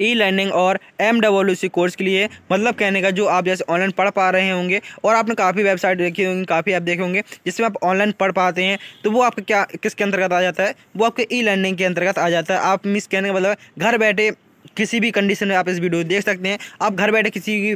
ई लर्निंग और MWC कोर्स के लिए, मतलब कहने का जो आप जैसे ऑनलाइन पढ़ पा रहे होंगे और आपने काफ़ी वेबसाइट देखी होंगी, काफ़ी ऐप देखे होंगे जिसमें आप ऑनलाइन पढ़ पाते हैं, तो वो आपके क्या किसके अंतर्गत आ जाता है? वो आपके ई लर्निंग के अंतर्गत आ जाता है। आप मिस कहने का मतलब घर बैठे किसी भी कंडीशन में आप इस वीडियो देख सकते हैं, आप घर बैठे किसी भी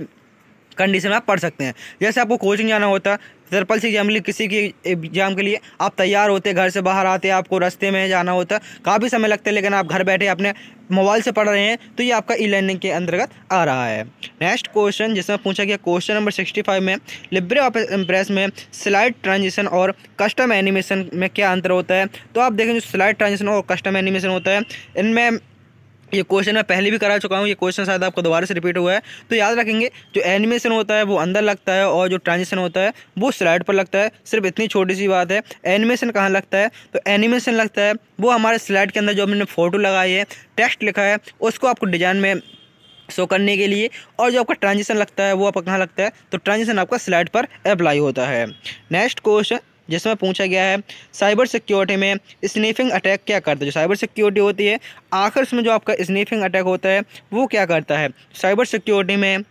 कंडीशन में आप पढ़ सकते हैं। जैसे आपको कोचिंग जाना होता, ट्रिपल एग्जाम के लिए, किसी की एग्जाम के लिए आप तैयार होते, घर से बाहर आते, आपको रास्ते में जाना होता, काफ़ी समय लगता है, लेकिन आप घर बैठे अपने मोबाइल से पढ़ रहे हैं, तो ये आपका ई लर्निंग के अंतर्गत आ रहा है। नेक्स्ट क्वेश्चन जिसमें पूछा गया क्वेश्चन नंबर 65 में, लिब्रे ऑफिस इम्प्रेस में स्लाइड ट्रांजिशन और कस्टम एनिमेशन में क्या अंतर होता है? तो आप देखें, जो स्लाइड ट्रांजिशन और कस्टम एनिमेशन होता है, इनमें ये क्वेश्चन मैं पहले भी करा चुका हूँ, ये क्वेश्चन शायद आपको दोबारा से रिपीट हुआ है, तो याद रखेंगे जो एनिमेशन होता है वो अंदर लगता है और जो ट्रांजिशन होता है वो स्लाइड पर लगता है। सिर्फ इतनी छोटी सी बात है। एनिमेशन कहाँ लगता है? तो एनिमेशन लगता है वो हमारे स्लाइड के अंदर जो हमने फ़ोटो लगाई है, टेक्स्ट लिखा है, उसको आपको डिज़ाइन में शो करने के लिए। और जो आपका ट्रांजिशन लगता है वो आपका कहाँ लगता है? तो ट्रांजिशन आपका स्लाइड पर अप्लाई होता है। नेक्स्ट क्वेश्चन जिसमें पूछा गया है, साइबर सिक्योरिटी में स्नीफिंग अटैक क्या करता है? जो साइबर सिक्योरिटी होती है, आखिर उसमें जो आपका स्नीफिंग अटैक होता है वो क्या करता है? साइबर सिक्योरिटी में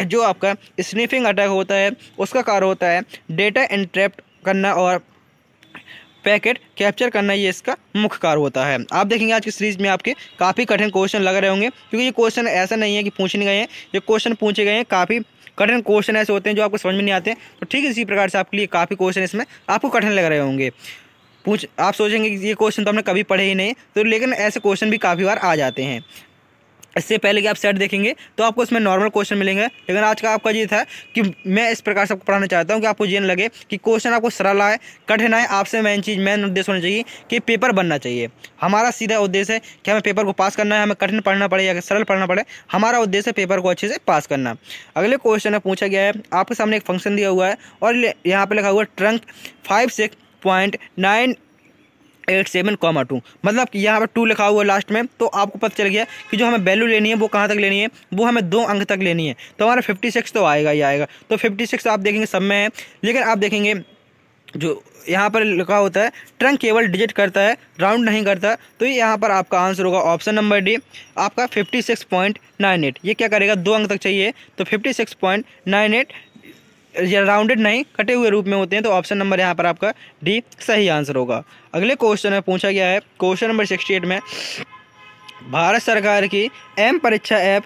जो आपका स्नीफिंग अटैक होता है उसका कार्य होता है डेटा एन्क्रिप्ट करना और पैकेट कैप्चर करना, ये इसका मुख्य कार्य होता है। आप देखेंगे आज की सीरीज में आपके काफ़ी कठिन क्वेश्चन लग रहे होंगे, क्योंकि ये क्वेश्चन ऐसा नहीं है कि पूछ नहीं गए हैं, ये क्वेश्चन पूछे गए हैं। काफ़ी कठिन क्वेश्चन ऐसे होते हैं जो आपको समझ में नहीं आते हैं, तो ठीक इसी प्रकार से आपके लिए काफ़ी क्वेश्चन इसमें आपको कठिन लग रहे होंगे। आप सोचेंगे कि ये क्वेश्चन तो हमने कभी पढ़े ही नहीं, तो लेकिन ऐसे क्वेश्चन भी काफ़ी बार आ जाते हैं। इससे पहले कि आप सेट देखेंगे तो आपको इसमें नॉर्मल क्वेश्चन मिलेंगे, लेकिन आज का आपका ये था कि मैं इस प्रकार से आपको पढ़ाना चाहता हूँ कि आपको ये न लगे कि क्वेश्चन आपको सरल आए, कठिन आए। आपसे मेन उद्देश्य होना चाहिए कि पेपर बनना चाहिए। हमारा सीधा उद्देश्य है कि हमें पेपर को पास करना है, हमें कठिन पढ़ना पड़े या सरल पढ़ना पड़े, हमारा उद्देश्य है पेपर को अच्छे से पास करना। अगले क्वेश्चन में पूछा गया है, आपके सामने एक फंक्शन दिया हुआ है और यहाँ पर लिखा हुआ है ट्रंक 56.987,2, मतलब कि यहाँ पर 2 लिखा हुआ है लास्ट में, तो आपको पता चल गया कि जो हमें वैल्यू लेनी है वो कहाँ तक लेनी है, वो हमें 2 अंक तक लेनी है। तो हमारा 56 तो आएगा ही आएगा। तो 56 आप देखेंगे सब में है, लेकिन आप देखेंगे जो यहाँ पर लिखा होता है ट्रंक केवल डिजिट करता है, राउंड नहीं करता, तो यहाँ पर आपका आंसर होगा ऑप्शन नंबर डी, आपका 56.98। ये क्या करेगा? 2 अंक तक चाहिए, तो 56.98 या राउंडेड नहीं, कटे हुए रूप में होते हैं, तो ऑप्शन नंबर यहाँ पर आपका डी सही आंसर होगा। अगले क्वेश्चन में पूछा गया है क्वेश्चन नंबर 68 में, भारत सरकार की एम परीक्षा ऐप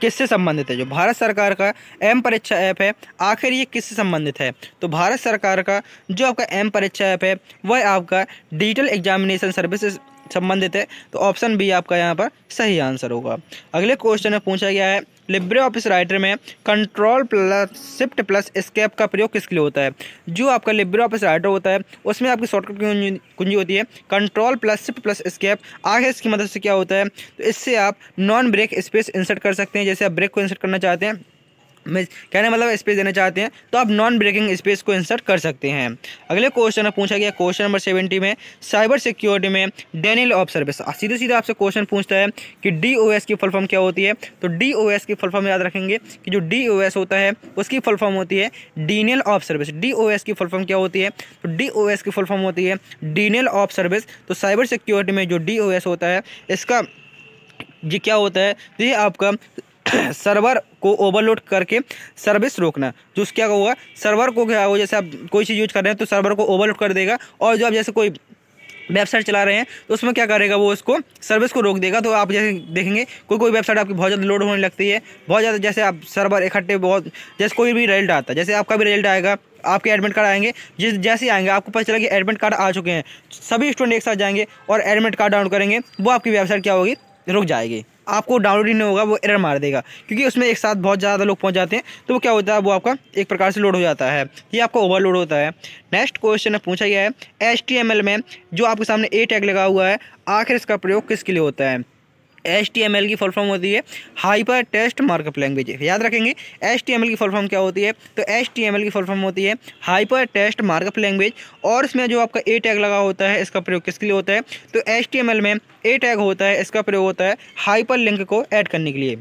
किससे संबंधित है? जो भारत सरकार का एम परीक्षा ऐप है, आखिर ये किससे संबंधित है? तो भारत सरकार का जो आपका एम परीक्षा ऐप है वह आपका डिजिटल एग्जामिनेशन सर्विस से संबंधित है, तो ऑप्शन बी आपका यहाँ पर सही आंसर होगा। अगले क्वेश्चन में पूछा गया है, लिब्रे ऑफिस राइटर में control plus shift plus escape का प्रयोग किसके लिए होता है? जो आपका लिब्रे ऑफिस राइटर होता है उसमें आपकी शॉर्टकट कुंजी होती है control plus shift plus escape. आगे इसकी मदद से क्या होता है? तो इससे आप नॉन ब्रेक स्पेस इंसर्ट कर सकते हैं। जैसे आप ब्रेक को इंसर्ट करना चाहते हैं, मैं कहने मतलब स्पेस देना चाहते हैं, तो आप नॉन ब्रेकिंग स्पेस को इंसर्ट कर सकते हैं। अगले क्वेश्चन में पूछा गया क्वेश्चन नंबर 70 में, साइबर सिक्योरिटी में डेनियल ऑफ सर्विस। सीधे सीधे आपसे क्वेश्चन पूछता है कि DOS की फुल फॉर्म क्या होती है? तो DOS की फुल फॉर्म याद रखेंगे कि जो DOS होता है उसकी फुल फॉर्म होती है डेनियल ऑफ सर्विस। DOS की फुल फॉर्म क्या होती है? तो DOS की फुल फॉर्म होती है डेनियल ऑफ सर्विस। तो साइबर सिक्योरिटी में जो DOS होता है इसका ये क्या होता है? तो ये आपका सर्वर को ओवरलोड करके सर्विस रोकना। जो क्या होगा, सर्वर को क्या होगा, जैसे आप कोई चीज़ यूज कर रहे हैं तो सर्वर को ओवरलोड कर देगा, और जो आप जैसे कोई वेबसाइट चला रहे हैं तो उसमें क्या करेगा, वो उसको सर्विस को रोक देगा। तो आप जैसे देखेंगे कोई वेबसाइट आपकी बहुत ज़्यादा लोड होने लगती है, बहुत ज़्यादा, जैसे आप सर्वर इकट्ठे बहुत, जैसे कोई भी रिजल्ट आता है, जैसे आपका भी रिजल्ट आएगा, आपके एडमिट कार्ड आएंगे, जैसे ही आएंगे आपको पता चला कि एडमिट कार्ड आ चुके हैं, सभी स्टूडेंट एक साथ जाएंगे और एडमिट कार्ड डाउनलोड करेंगे, वो आपकी वेबसाइट क्या होगी, रुक जाएगी, आपको डाउनलोड ही नहीं होगा, वो एरर मार देगा, क्योंकि उसमें एक साथ बहुत ज़्यादा लोग पहुंच जाते हैं, तो वो क्या होता है, वो आपका एक प्रकार से लोड हो जाता है, ये आपका ओवरलोड होता है। नेक्स्ट क्वेश्चन में पूछा गया है HTML में जो आपके सामने A टैग लगा हुआ है, आखिर इसका प्रयोग किसके लिए होता है? HTML की फुल फॉर्म होती है हाइपर टेक्स्ट मार्कअप लैंग्वेज। याद रखेंगे HTML की फुल फॉर्म क्या होती है? तो HTML की फुल फॉर्म होती है हाइपर टेक्स्ट मार्कअप लैंग्वेज। और इसमें जो आपका A टैग लगा होता है इसका प्रयोग किसके लिए होता है? तो HTML में A टैग होता है, इसका प्रयोग होता है हाइपर लिंक को ऐड करने के लिए।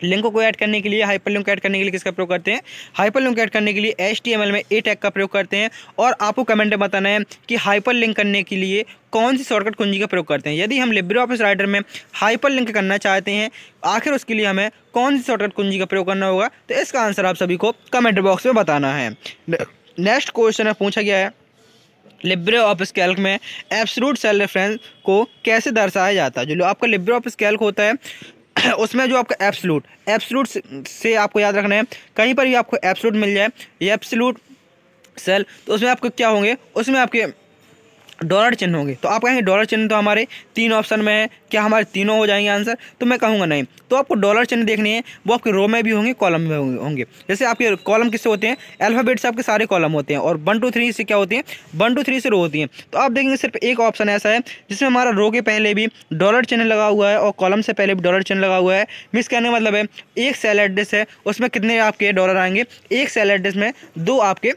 लिंकों को ऐड करने के लिए, हाइपर लिंक ऐड करने के लिए किसका प्रयोग करते हैं? हाइपर लिंक ऐड करने के लिए HTML में ए टैग का प्रयोग करते हैं। और आपको कमेंट में बताना है कि हाइपर लिंक करने के लिए कौन सी शॉर्टकट कुंजी का प्रयोग करते हैं। यदि हम लिब्रे ऑफिस राइटर में हाइपर लिंक करना चाहते हैं, आखिर उसके लिए हमें कौन सी शॉर्टकट कुंजी का प्रयोग करना होगा, तो इसका आंसर आप सभी को कमेंट बॉक्स में बताना है। नेक्स्ट क्वेश्चन पूछा गया है, लिब्रे ऑफिस कैल्क में एब्सोल्यूट सेल रेफरेंस को कैसे दर्शाया जाता है? जो आपका लिब्रे ऑफिस कैल्क होता है उसमें जो आपका एब्सोल्यूट से आपको याद रखना है, कहीं पर भी आपको एब्सोल्यूट मिल जाए, ये एब्सोल्यूट सेल, तो उसमें आपको क्या होंगे, उसमें आपके डॉलर चिन्ह होंगे। तो आप कहेंगे डॉलर चिन्ह तो हमारे 3 ऑप्शन में है, क्या हमारे तीनों हो जाएंगे आंसर? तो मैं कहूँगा नहीं। तो आपको डॉलर चिन्ह देखने हैं, वो आपके रो में भी होंगे, कॉलम में होंगे। जैसे आपके कॉलम किससे होते हैं? अल्फ़ाबेट से आपके सारे कॉलम होते हैं, और 1 2 3 से क्या होती हैं? 1 2 3 से रो होती हैं। तो आप देखेंगे सिर्फ एक ऑप्शन ऐसा है जिसमें हमारा रो के पहले भी डॉलर चिन्ह लगा हुआ है और कॉलम से पहले भी डॉलर चिन्ह लगा हुआ है। मिस कहने का मतलब है एक सेल एड्रेस है, उसमें कितने आपके डॉलर आएंगे? एक सेल एड्रेस में 2 आपके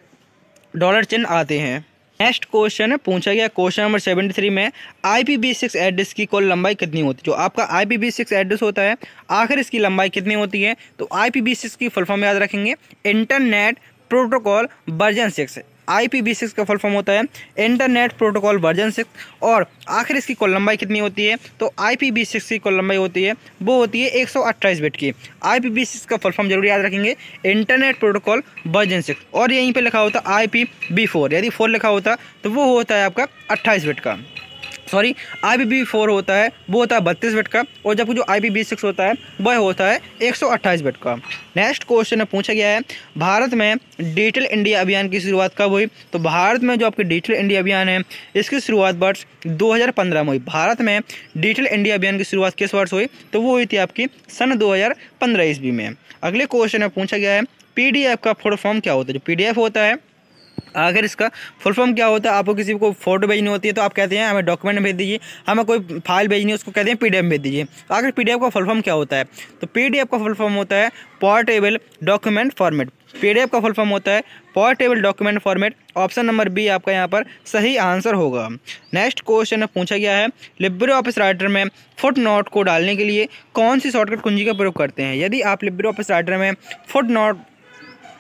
डॉलर चिन्ह आते हैं। नेक्स्ट क्वेश्चन है पूछा गया क्वेश्चन नंबर 73 में IPv6 एड्रेस की कुल लंबाई कितनी होती है? जो आपका IPv6 एड्रेस होता है, आखिर इसकी लंबाई कितनी होती है? तो IPv6 की फुल फॉर्म याद रखेंगे, इंटरनेट प्रोटोकॉल वर्जन 6। IPv6 का फुल फॉर्म होता है इंटरनेट प्रोटोकॉल वर्जन 6। और आखिर इसकी कुल लंबाई कितनी होती है? तो IPv6 की कुल लंबाई होती है, वो होती है 128 बिट की। IPv6 का फुल फॉर्म जरूर याद रखेंगे, इंटरनेट प्रोटोकॉल वर्जन 6। और यहीं पे लिखा होता IPv4, यदि 4 लिखा होता तो वो होता है आपका 28 बिट का। सॉरी, IPv4 होता है वो होता है 32 बिट का, और जब जो IPv6 होता है वह होता है 128 बिट का। नेक्स्ट क्वेश्चन में पूछा गया है, भारत में डिजिटल इंडिया अभियान की शुरुआत कब हुई? तो भारत में जो आपके डिजिटल इंडिया अभियान है, इसकी शुरुआत वर्ष 2015 में हुई। भारत में डिजिटल इंडिया अभियान की शुरुआत किस वर्ष हुई? तो वो हुई थी आपकी सन 2015 ईस्वी में। अगले क्वेश्चन में पूछा गया है, PDF का फुल फॉर्म क्या होता है? जो PDF होता है, आखिर इसका फुल फॉर्म क्या होता है? आपको किसी को फोटो भेजनी होती है तो आप कहते हैं हमें डॉक्यूमेंट भेज दीजिए, हमें कोई फाइल भेजनी है उसको कहते हैं PDF भेज दीजिए। तो आखिर PDF का फुल फॉर्म क्या होता है? तो PDF का फुल फॉर्म होता है पोर्टेबल डॉक्यूमेंट फॉर्मेट। PDF का फुल फॉर्म होता है portable document format. Option number B आपका यहाँ पर सही आंसर होगा। नेक्स्ट क्वेश्चन में पूछा गया है, लिब्रे ऑफिस राइटर में फुट नोट को डालने के लिए कौन सी शॉर्टकट कुंजी का प्रयोग करते हैं? यदि आप लिब्रे ऑफिस राइटर में फुट नोट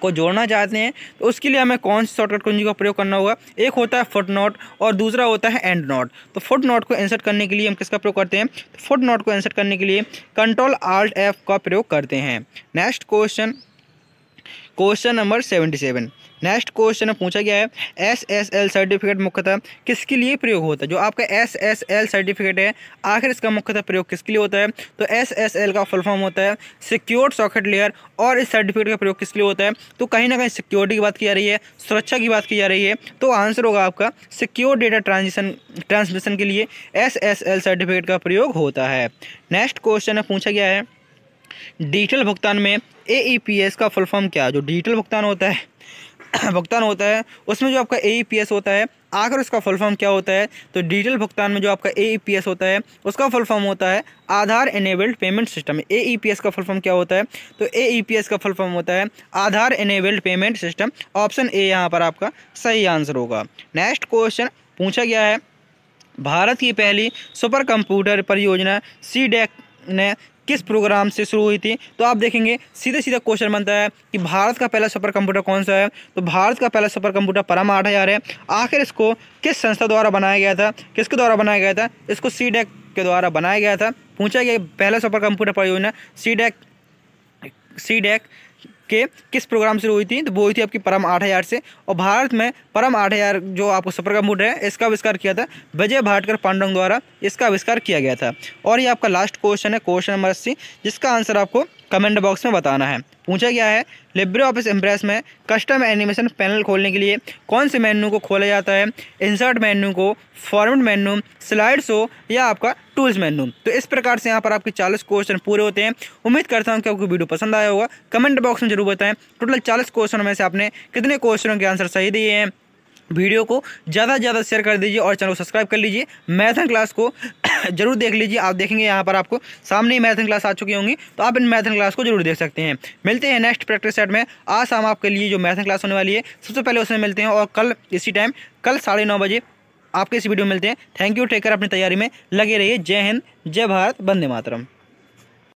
को जोड़ना चाहते हैं तो उसके लिए हमें कौन सी शॉर्टकट कुंजी का प्रयोग करना होगा? एक होता है फुट नोट और दूसरा होता है एंड नोट। तो फुट नोट को इंसर्ट करने के लिए हम किसका प्रयोग करते हैं? तो फुट नोट को इंसर्ट करने के लिए Ctrl+Alt+F का प्रयोग करते हैं। Next question number 77। Next question में पूछा गया है, SSL सर्टिफिकेट मुख्यतः किसके लिए प्रयोग होता है? जो आपका SSL सर्टिफिकेट है, आखिर इसका मुख्यतः प्रयोग किसके लिए होता है? तो SSL का फुल फॉर्म होता है सिक्योर्ड सॉकेट लेयर। और इस सर्टिफिकेट का प्रयोग किसके लिए होता है? तो कहीं ना कहीं सिक्योरिटी की बात की जा रही है, सुरक्षा की बात की जा रही है, तो आंसर होगा आपका सिक्योर डेटा ट्रांसमिशन के लिए SSL सर्टिफिकेट का प्रयोग होता है। नेक्स्ट क्वेश्चन में पूछा गया है, डिजिटल भुगतान में AEPS का फुल फॉर्म क्या है? जो डिजिटल भुगतान होता है उसमें जो आपका AEPS होता है, आखिर उसका फुल फॉर्म क्या होता है? तो डिजिटल भुगतान में जो आपका AEPS होता है उसका फुल फॉर्म होता है Aadhaar enabled payment system. AEPS का फुल फॉर्म क्या होता है? तो AEPS का फुल फॉर्म होता है Aadhaar enabled payment system. Option A यहाँ पर आपका सही आंसर होगा। नेक्स्ट क्वेश्चन पूछा गया है, भारत की पहली सुपर कंप्यूटर परियोजना CDEC ने किस प्रोग्राम से शुरू हुई थी? तो आप देखेंगे सीधे सीधा क्वेश्चन बनता है कि भारत का पहला सुपर कंप्यूटर कौन सा है? तो भारत का पहला सुपर कंप्यूटर परम 8000 है। आखिर इसको किस संस्था द्वारा बनाया गया था? किसके द्वारा बनाया गया था? इसको CDEC के द्वारा बनाया गया था। पूछा गया पहला सुपर कंप्यूटर परियोजना CDEC के किस प्रोग्राम से हुई थी? तो वो हुई थी आपकी परम 8000 से। और भारत में परम 8000 जो आपको सुपर कंप्यूटर है, इसका आविष्कार किया था विजय भाटकर पांडुरंग द्वारा, इसका आविष्कार किया गया था। और ये आपका लास्ट क्वेश्चन है, क्वेश्चन नंबर 80, जिसका आंसर आपको कमेंट बॉक्स में बताना है। पूछा गया है, लिब्रे ऑफिस इम्प्रेस में कस्टम एनिमेशन पैनल खोलने के लिए कौन से मेन्यू को खोला जाता है? इंसर्ट मेन्यू को, फॉर्मेट मेन्यू, स्लाइड शो या आपका टूल्स मेन्यू। तो इस प्रकार से यहाँ पर आपके 40 क्वेश्चन पूरे होते हैं। उम्मीद करता हूँ कि आपको वीडियो पसंद आया होगा। कमेंट बॉक्स में जरूर बताएं टोटल 40 क्वेश्चनों में से आपने कितने क्वेश्चनों के आंसर सही दिए हैं। वीडियो को ज़्यादा से ज़्यादा शेयर कर दीजिए और चैनल को सब्सक्राइब कर लीजिए। मैथन क्लास को जरूर देख लीजिए। आप देखेंगे यहाँ पर आपको सामने ही मैथन क्लास आ चुकी होंगी, तो आप इन मैथन क्लास को जरूर देख सकते हैं। मिलते हैं नेक्स्ट प्रैक्टिस सेट में। आज शाम आपके लिए जो मैथन क्लास होने वाली है, सबसे पहले उसमें मिलते हैं। और कल इसी टाइम, कल 9:30 बजे आपके इस वीडियो में मिलते हैं। थैंक यू, टेक केयर, अपनी तैयारी में लगे रहिए। जय हिंद, जय भारत, वंदे मातरम।